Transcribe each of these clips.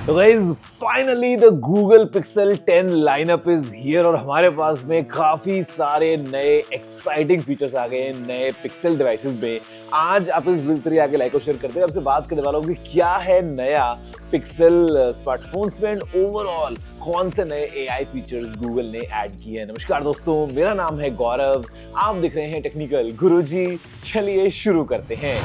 तो guys finally the Google pixel 10 lineup is here और हमारे पास में काफी सारे नए एक्साइटिंग फीचर्स आ गए हैं नए पिक्सल डिवाइसेस में। आज आप इस वीडियो पर आके लाइक और शेयर करते हैं, आपसे बात करने वाला हूँ कि क्या है नया पिक्सल स्मार्टफोन्स में एंड ओवरऑल कौन से नए एआई फीचर्स गूगल ने ऐड किए हैं। नमस्कार दोस्तों, मेरा नाम है गौरव, आप देख रहे हैं टेक्निकल गुरुजी। चलिए शुरू करते हैं।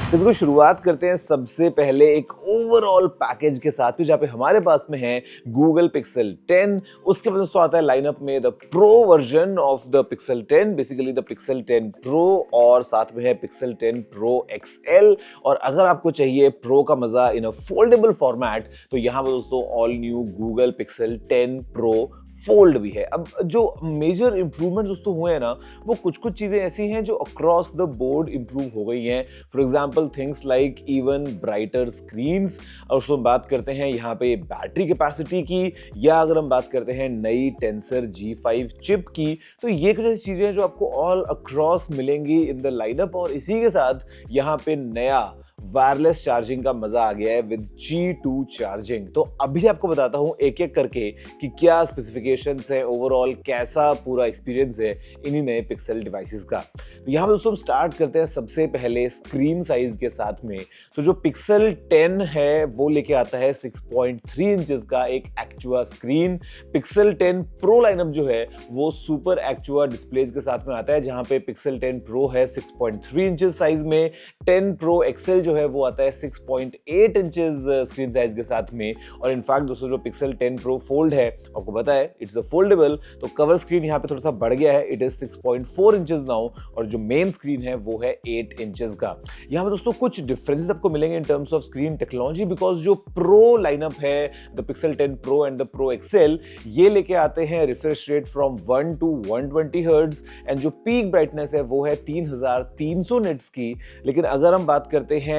इसको शुरुआत करते हैं सबसे पहले एक ओवरऑल पैकेज के साथ, जहाँ पे हमारे पास में है गूगल पिक्सल 10। उसके बाद दोस्तों आता है लाइनअप में the pro version of the pixel 10, basically the pixel 10 pro, और साथ में है पिक्सल 10 प्रो एक्सएल। और अगर आपको चाहिए प्रो का मजा इन अ फोल्डेबल फॉर्मेट तो यहाँ पर दोस्तों all new Google pixel 10 pro fold भी है। अब जो मेजर इंप्रूवमेंट दोस्तों हुए हैं ना, वो कुछ चीजें ऐसी हैं जो अक्रॉस द बोर्ड इंप्रूव हो गई हैं। For example things like even brighter screens, और उसको बात करते हैं यहाँ पे बैटरी कैपेसिटी की, या अगर हम बात करते हैं नई टेंसर G5 चिप की, तो ये कुछ ऐसी चीजें हैं जो आपको ऑल अक्रॉस मिलेंगी इन द लाइनअप। और इसी के साथ यहाँ पे नया वायरलेस चार्जिंग का मजा आ गया है विद G2 चार्जिंग। तो अभी आपको बताता हूं एक एक करके कि क्या स्पेसिफिकेशंस है, ओवरऑल कैसा पूरा एक्सपीरियंस है इन्हीं नए पिक्सल डिवाइसेस का। तो यहां पर दोस्तों हम स्टार्ट करते हैं सबसे पहले स्क्रीन साइज के साथ में। तो जो पिक्सल 10 है वो लेके आता है 6.3 इंचेस का एक एक्चुआ स्क्रीन। पिक्सल 10 प्रो लाइनअप जो है वो सुपर एक्चुआ डिस्प्लेज के साथ में आता है, जहां पे पिक्सल 10 प्रो है 6.3 इंचेस साइज में, 10 प्रो एक्सएल जो है वो आता है 6.8 इंचेस स्क्रीन साइज के साथ में। और इनफैक्ट दोस्तों जो पिक्सल 10 प्रो फोल्ड है, आपको पता है इट्स अ फोल्डेबल, तो कवर स्क्रीन यहाँ पे थोड़ा सा बढ़ गया है, इट इज 6.4 इंचेस नाउ, और जो मेन स्क्रीन है वो है 8 इंचेस का। यहाँ पे दोस्तों कुछ डिफरेंसेस आपको मिलेंगे इन terms of screen technology, because जो प्रो लाइनअप है the pixel 10 pro and the pro XL, ये लेके आते हैं refresh rate from 1 to 120 hertz, and जो पीक ब्राइटनेस है वो है 3300 निट्स की। लेकिन अगर हम बात करते हैं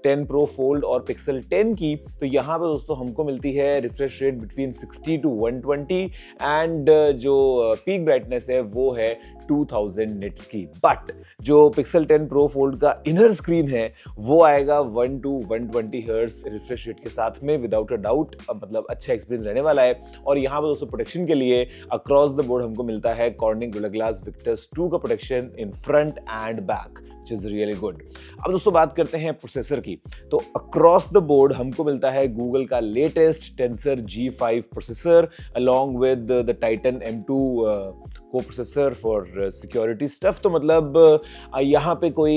10 प्रो फोल्ड और पिक्सल 10 की, तो यहाँ पे दोस्तों हमको मिलती है refresh rate between 60 to 120, and जो पीक ब्राइटनेस है वो है 2000 निट्स की। बट जो पिक्सल 10 प्रो फोल्ड का इनर स्क्रीन है वो आएगा 1 to 120 हर्ट्ज रिफ्रेश रेट के साथ में, विदाउट अ डाउट मतलब अच्छा एक्सपीरियंस रहने वाला है। और यहाँ पर दोस्तों प्रोटेक्शन के लिए अक्रॉस द बोर्ड हमको मिलता है कॉर्निंग गोरिल्ला ग्लास विक्टर्स 2 का protection in front end back, which is really good। अब दोस्तों बात करते हैं प्रोसेसर की, तो अक्रॉस द बोर्ड हमको मिलता है गूगल का latest tensor G5 processor along with the Titan M2 को प्रोसेसर फॉर सिक्योरिटी स्टफ। तो मतलब यहाँ पे कोई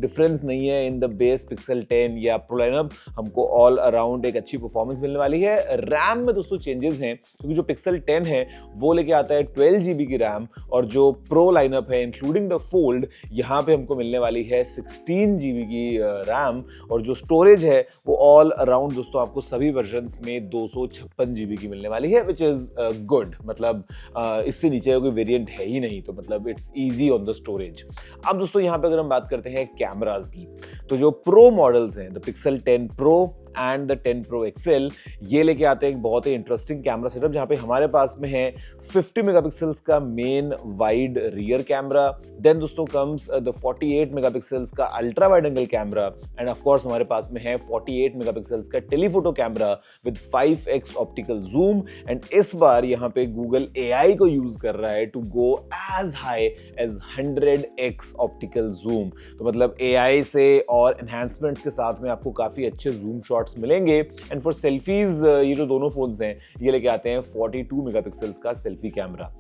डिफरेंस नहीं है इन द बेस पिक्सल 10 या प्रो लाइनअप, हमको ऑल अराउंड एक अच्छी परफॉर्मेंस मिलने वाली है। रैम में दोस्तों चेंजेस हैं, क्योंकि जो पिक्सल 10 है वो लेके आता है 12 GB की रैम, और जो प्रो लाइनअप है इंक्लूडिंग द फोल्ड, यहाँ पे हमको मिलने वाली है 16 GB की रैम। और जो स्टोरेज है वो ऑल अराउंड दोस्तों आपको सभी वर्जन्स में 256 GB की मिलने वाली है, विच इज गुड। मतलब इससे नीचे कोई वेरिएंट है ही नहीं, तो मतलब it's easy on the storage. अब दोस्तों यहाँ पे अगर हम बात करते हैं कैमरास की, तो जो प्रो मॉडल्स हैं the pixel 10 pro and the 10 pro XL, ये लेके आते हैं एक बहुत ही इंटरेस्टिंग कैमरा सेटअप, जहाँ पे हमारे पास में है 50 मेगापिक्सल्स का main wide rear camera, then दोस्तों कम्स द 48 मेगापिक्सल्स का ultra wide angle camera, and of course हमारे पास में है 48 मेगापिक्सल्स का telephoto camera with 5x optical zoom. And इस बार यहाँ पे गूगल AI को यूज कर रहा है to go as high as 100x optical zoom. तो मतलब AI से और एनहांसमेंट्स के साथ में आपको काफी अच्छे जूम शॉट्स मिलेंगे। एंड फॉर सेल्फीज ये जो दोनों फोन्स हैं ये लेके आते हैं 42 मेगापिक्सल्स का सेल्फी कैमरा।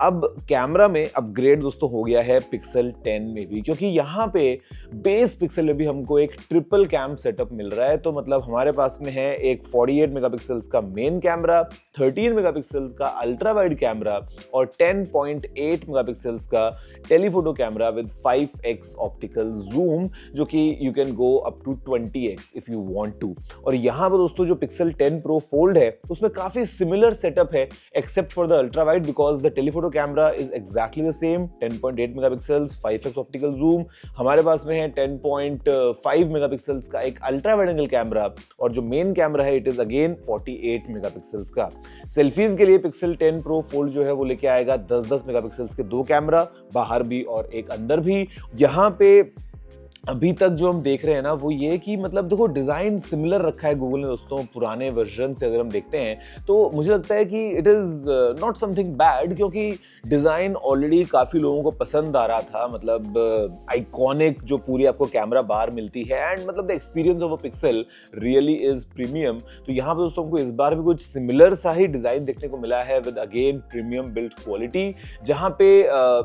अब कैमरा में अपग्रेड दोस्तों हो गया है पिक्सल 10 में भी, क्योंकि यहाँ पे बेस पिक्सल में भी हमको एक ट्रिपल कैम सेटअप मिल रहा है। तो मतलब हमारे पास में है एक 48 मेगापिक्सल्स का मेन कैमरा, 13 मेगापिक्सल्स का अल्ट्रा वाइड कैमरा, और 10.8 मेगापिक्सल्स का telephoto camera with 5x optical zoom, जो कि you can go up to 20x if you want to. और यहाँ पर दोस्तों जो पिक्सल 10 प्रो फोल्ड है उसमें काफी सिमिलर सेटअप है except for the ultra wide, because the telephoto camera is exactly the same, 10.8 megapixels 5x optical zoom. हमारे पास में है 10.5 मेगापिक्सल्स का एक अल्ट्रा वाइड एंगल कैमरा, और जो मेन कैमरा है इट इज अगेन 48 मेगापिक्सल्स का। सेल्फीज के लिए पिक्सल 10 प्रो फोल्ड जो है वो लेके आएगा 10-10 मेगापिक्सल्स के दो कैमरा, बाहर भी और एक अंदर भी। यहाँ पे अभी तक जो हम देख रहे हैं ना वो ये कि मतलब देखो डिज़ाइन सिमिलर रखा है गूगल ने दोस्तों पुराने वर्जन से अगर हम देखते हैं तो मुझे लगता है कि it is not something bad क्योंकि डिज़ाइन ऑलरेडी काफ़ी लोगों को पसंद आ रहा था मतलब आइकॉनिक जो पूरी आपको कैमरा बार मिलती है एंड मतलब the experience of a pixel really is premium. तो यहाँ पे दोस्तों हमको इस बार भी कुछ सिमिलर सा ही डिज़ाइन देखने को मिला है with again premium build quality जहाँ पे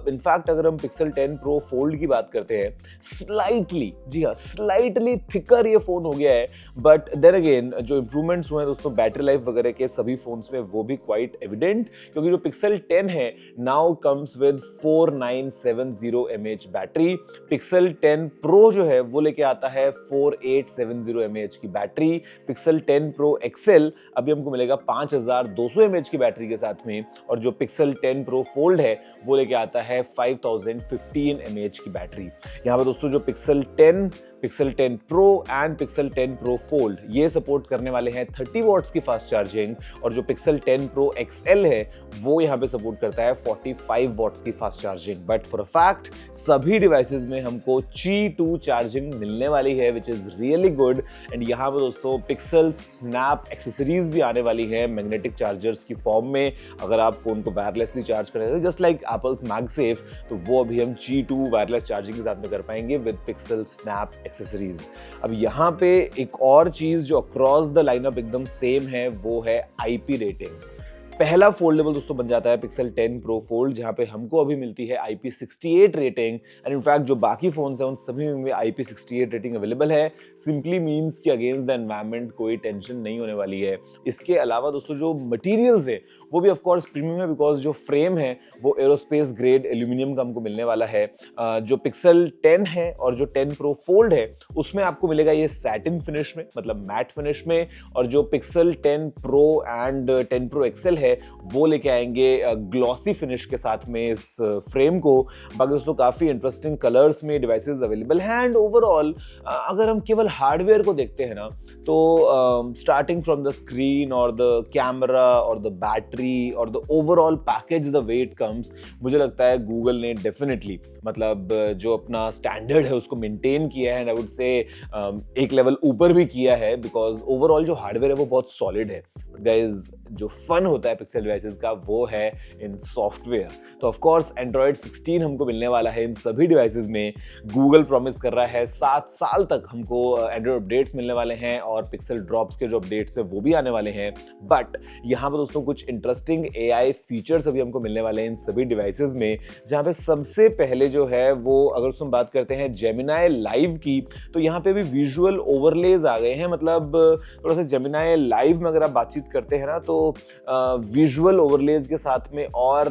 इनफैक्ट अगर हम पिक्सल 10 प्रो फोल्ड की बात करते हैं स्लाइटली जी हाँ स्लाइटली थिकर ये फोन हो गया है बट देन अगेन जो इंप्रूवमेंट्स हुए हैं दोस्तों बैटरी लाइफ वगैरह के सभी फोन्स में वो भी क्वाइट एविडेंट क्योंकि जो पिक्सल 10 है now comes with 4970 mAh battery. Pixel 10 pro जो है वो लेके आता है 4870 mAh की बैटरी। पिक्सल 10 प्रो एक्सेल अभी हमको मिलेगा 5200 mAh की बैटरी के साथ में और जो पिक्सल 10 प्रो फोल्ड है वो लेके आता है 5015 mAh की बैटरी। यहाँ पर दोस्तों जो Pixel 10 pixel 10 pro and pixel 10 pro fold ये सपोर्ट करने वाले हैं 30 वॉट्स की फास्ट चार्जिंग और जो पिक्सल 10 प्रो एक्सएल है वो यहाँ पे सपोर्ट करता है 45 वॉट्स की fast charging. But for a fact सभी डिवाइसेस में हमको Qi2 चार्जिंग मिलने वाली है which is really good and यहाँ पे दोस्तों पिक्सल स्नैप एक्सेसरीज भी आने वाली है मैग्नेटिक चार्जर्स की फॉर्म में। अगर आप फोन को वायरलेसली चार्ज कर रहे हैं जस्ट लाइक एप्पल्स मैगसेफ तो वो अभी हम Qi2 वायरलेस चार्जिंग के साथ में कर पाएंगे विद पिक्सल स्नैप एक्सेसरीज। अब यहाँ पे एक और चीज जो अक्रॉस द लाइनअप एकदम सेम है वो है आईपी रेटिंग। पहला फोल्डेबल दोस्तों बन जाता है पिक्सल 10 प्रो फोल्ड जहां पे हमको अभी मिलती है IP68 रेटिंग एंड इनफैक्ट जो बाकी फोन्स हैं उन सभी में IP68 रेटिंग अवेलेबल है। सिंपली मींस कि अगेंस्ट द एनवायरनमेंट कोई टेंशन नहीं होने वाली है। इसके अलावा दोस्तों जो मटेरियल्स है वो भी ऑफ कोर्स प्रीमियम है बिकॉज जो फ्रेम है वो एरोस्पेस ग्रेड एल्यूमिनियम का हमको मिलने वाला है। जो पिक्सल 10 है और जो 10 प्रो फोल्ड है उसमें आपको मिलेगा ये सैटिन फिनिश में मतलब मैट फिनिश में और जो Pixel 10 pro and 10 pro XL है वो लेके आएंगे ग्लॉसी फिनिश के साथ में इस फ्रेम को। बाकी दोस्तों काफी इंटरेस्टिंग कलर्स में डिवाइसेस अवेलेबल हैं एंड ओवरऑल अगर हम केवल हार्डवेयर को देखते हैं ना तो स्टार्टिंग फ्रॉम द स्क्रीन और द कैमरा और द बैटरी और the overall package the way it comes मुझे लगता है गूगल ने डेफिनेटली मतलब जो अपना स्टैंडर्ड है उसको मेंटेन किया है एंड आई वुड से एक लेवल ऊपर भी किया है बिकॉज ओवरऑल जो हार्डवेयर है वो बहुत सॉलिड है। गाइस जो फन होता है पिक्सल डिवाइसेस का वो है इन सॉफ्टवेयर। तो ऑफ कोर्स एंड्रॉइड 16 हमको मिलने वाला है इन सभी डिवाइसेस में। गूगल प्रॉमिस कर रहा है 7 साल तक हमको एंड्रॉइड अपडेट्स मिलने वाले हैं और पिक्सल ड्रॉप्स के जो अपडेट्स है वो भी आने वाले हैं। बट यहाँ पर दोस्तों कुछ इंटरेस्टिंग AI फीचर्स अभी हमको मिलने वाले हैं इन सभी डिवाइसेस में जहाँ पे सबसे पहले जो है वो अगर हम बात करते हैं जेमिनाई लाइव की तो यहाँ पे भी विजुअल ओवरलेज आ गए हैं। मतलब थोड़ा सा जेमिनाई लाइव में अगर आप बातचीत करते हैं ना तो विजुअल ओवरलेज के साथ में और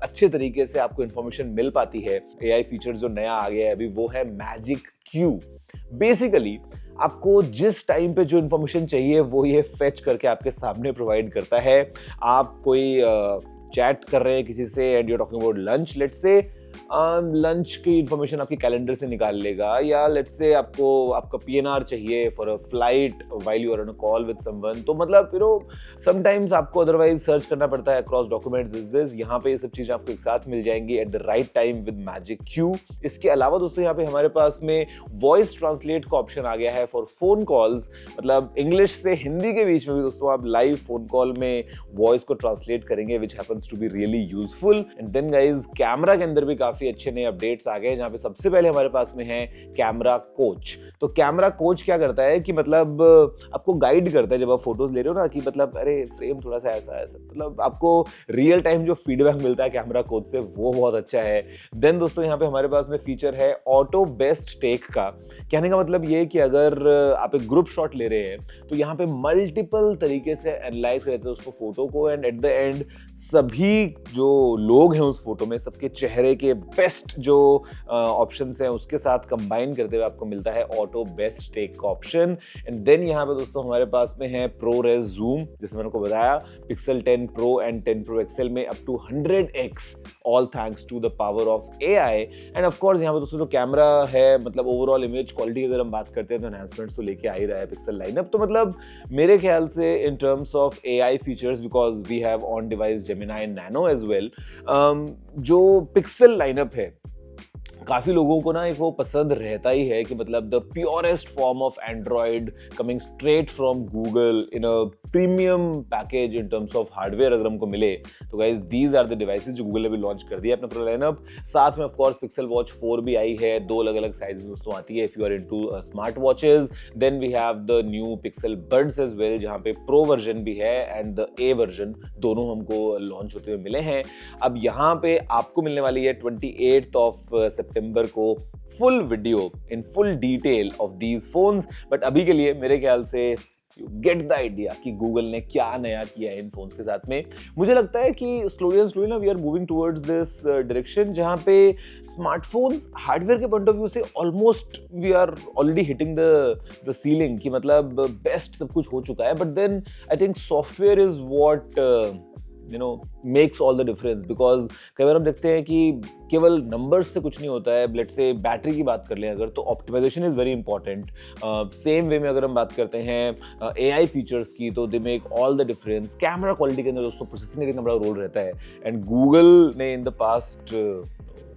अच्छे तरीके से आपको इंफॉर्मेशन मिल पाती है। AI फीचर जो नया आ गया है अभी वो है मैजिक क्यू। बेसिकली आपको जिस टाइम पे जो इंफॉर्मेशन चाहिए वो ये फेच करके आपके सामने प्रोवाइड करता है। आप कोई चैट कर रहे हैं किसी से and you are talking about lunch let's say lunch की इंफॉर्मेशन आपके कैलेंडर से निकाल लेगा या लेट्स से आपको आपका PNR चाहिए for a flight while you are on a call with someone. तो मतलब यू नो समटाइम्स आपको अदरवाइज सर्च करना पड़ता है अक्रॉस डॉक्यूमेंट्स इज दिस। यहाँ पे ये सब चीजें आपको एक साथ मिल जाएंगी at the right time with magic cue. इसके अलावा दोस्तों यहाँ पे हमारे पास में वॉइस ट्रांसलेट का ऑप्शन आ गया है फॉर फोन कॉल्स। मतलब इंग्लिश से हिंदी के बीच में भी दोस्तों आप लाइव फोन कॉल में वॉइस को ट्रांसलेट करेंगे which happens to be really useful. And then guys camera के अंदर भी काफी अच्छे नए अपडेट्स आ गए जहां पे सबसे पहले हमारे पास में है कैमरा कोच। तो कैमरा कोच क्या करता है कि मतलब आपको गाइड करता है जब आप फोटोज ले रहे हो ना कि मतलब अरे फ्रेम थोड़ा सा ऐसा ऐसा मतलब आपको रियल टाइम जो फीडबैक मिलता है कैमरा कोच से वो बहुत अच्छा है। देन दोस्तों यहाँ पे हमारे पास में फीचर है ऑटो बेस्ट टेक का। कहने का मतलब ये कि अगर आप एक ग्रुप शॉट ले रहे हैं तो यहाँ पे मल्टीपल तरीके से एनालाइज करते हैं उसको फोटो को एंड एट द एंड सभी जो लोग हैं उस फोटो में सबके चेहरे के बेस्ट जो ऑप्शंस हैं उसके साथ कंबाइन करते हुए आपको मिलता है ऑटो बेस्ट टेक का ऑप्शन। एंड देन यहाँ पे दोस्तों हमारे पास में है प्रो रेस जूम जैसे मैंने को बताया Pixel 10 pro and 10 pro XL में up to 100x all thanks to the power of AI। And of course यहाँ पे दोस्तों जो कैमरा है मतलब ओवरऑल इमेज क्वालिटी की अगर हम बात करते हैं तो एनहांसमेंट्स तो लेके आ ही रहा है पिक्सल लाइनअप। तो मतलब मेरे ख्याल से in terms of AI features because we have on device Gemini nano as well जो पिक्सल लाइनअप है काफ़ी लोगों को ना एक वो पसंद रहता ही है कि मतलब the purest form of Android coming straight from Google in a premium package in terms of hardware अगर हमको मिले तो guys these are the devices जो गूगल ने भी लॉन्च कर दिया अपना पूरा लाइनअप। साथ में ऑफकोर्स पिक्सल वॉच 4 भी आई है, 2 अलग अलग साइज में दोस्तों आती है if you are into smart watches. Then we have the new Pixel buds as well जहां पे प्रो वर्जन भी है एंड द ए वर्जन, दोनों हमको लॉन्च होते हुए मिले हैं। अब यहाँ पे आपको मिलने वाली है 28th ऑफ सितंबर को full video in full detail of these phones, but अभी के लिए मेरे ख्याल से यू गेट द आइडिया कि गूगल ने क्या नया किया है इन फोन्स के साथ में। मुझे लगता है कि स्लोली एंड स्लोली ना we are moving towards this direction जहां पे स्मार्टफोन्स हार्डवेयर के पॉइंट ऑफ व्यू से almost we are already hitting the ceiling कि मतलब बेस्ट सब कुछ हो चुका है, but then I think software is what makes all the difference. Because कई बार हम देखते हैं कि केवल नंबर्स से कुछ नहीं होता है। लेट्स से बैटरी की बात कर लें अगर, तो optimization is very important. Same way में अगर हम बात करते हैं एआई फीचर्स की तो they make all the difference. Camera quality के अंदर दोस्तों प्रोसेसिंग का कितना बड़ा रोल रहता है, एंड गूगल ने in the past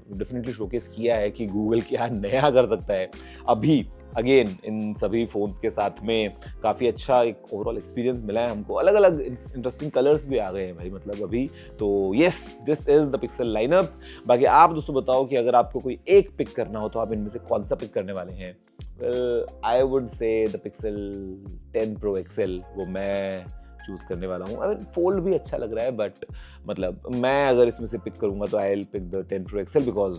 definitely showcase किया है कि गूगल क्या नया कर सकता है। अभी अगेन इन सभी फोन्स के साथ में काफ़ी अच्छा एक ओवरऑल एक्सपीरियंस मिला है हमको। अलग अलग इंटरेस्टिंग कलर्स भी आ गए हैं भाई मतलब अभी तो। Yes, this is the pixel lineup. बाकी आप दोस्तों बताओ कि अगर आपको कोई एक पिक करना हो तो आप इनमें से कौन सा पिक करने वाले हैं? I would say the pixel 10 Pro XL वो मैं चूज करने वाला हूँ। आई मीन फोल्ड भी अच्छा लग रहा है, बट मतलब मैं अगर इसमें से पिक करूंगा तो I will pick the 10 Pro XL because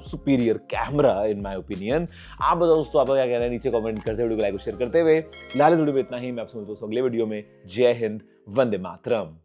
superior camera in my opinion. आप बताओ दोस्तों आपका क्या कहना है, नीचे कमेंट करते हुए वीडियो को लाइक और शेयर करते हुए। फिलहाल वीडियो में इतना ही, मैं आपसे मिलता हूँ अगले वीडियो में। जय हिंद, वंदे मातरम।